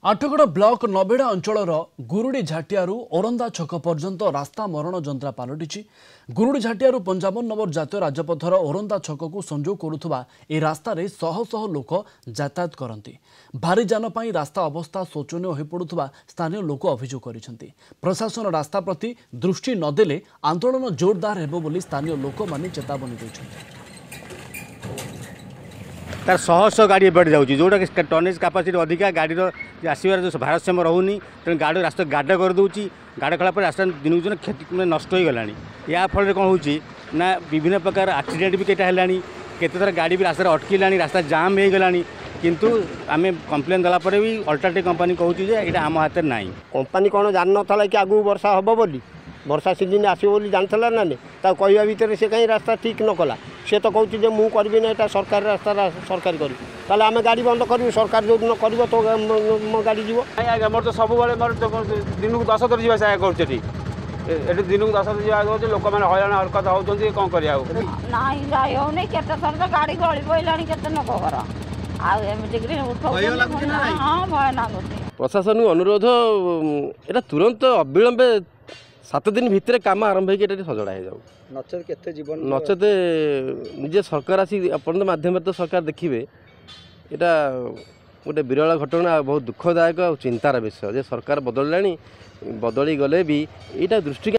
Athgarh block नबेड़ा अंचल गुरुड़ी झाटियारू ओरंदा छक पर्यंत रास्ता मरण जंत्रा पलटि गुरुड़ी झाटियारू 55 नंबर जातीय राजपथर ओरंदा छक को संजोग करुवा ए रास्तार शह शह लोक यातायात करती भारी जान पर रास्ता अवस्था शोचनीय हो पड़ुवा स्थानीय लोक अभियोग कर प्रशासन रास्ता प्रति दृष्टि नदेले आंदोलन जोरदार हेबो बोली स्थानीय लोक माने चेतावनी देछन्ति। तार शह शह गाड़ी एपटे जाऊँगी जोटा टनेज कैपेसिटी अधिका गाड़ी आसबार जो भारसाम्य रोनी तेणु गाड़ी रास्ता गाड करदे गाड़ कला रास्ता दिन दिन क्षति नष्ट हो गला या फल कौन हो ना विभिन्न प्रकार एक्सीडेंट भी कईटा है केते थर गाड़ी भी रास्ता अटकिला रास्ता जाम हो गला किंतु आम कम्प्लेन देलापर भी अल्टरनेटिव कंपनी कहूँ ये आम हाथ में ना कंपनी कौन जान ना कि आगू वर्षा हम बोली वर्षा सीजन आसो जानला ना कहवा भितर से कहीं रास्ता ठीक न कला सी तो कहूँ जो मुझे करी ना यहाँ सरकारी रास्ता सरकारी करी आम गाड़ी बंद कर सरकार जो दिन कर तो मो गाड़ी जीव आज्ञा मोर तो सब मोर दिन को 10 थर जावा आया कर दिन को 10 थर जावा लोक मैंने हईराण हरकत होती कौन कर गाड़ी गली पड़ा प्रशासन को अनुरोध एटा तुरंत अविलंबे 7 दिन भितर काम आरंभ होकर सजड़ा हो जाऊ नचेत निजे सरकार आसी अपन माध्यम तो सरकार देखिए यहाँ गोटे विरल घटना बहुत दुखदायक और चिंतार विषय जे सरकार बदलला बदली गले भी यहाँ दृष्टि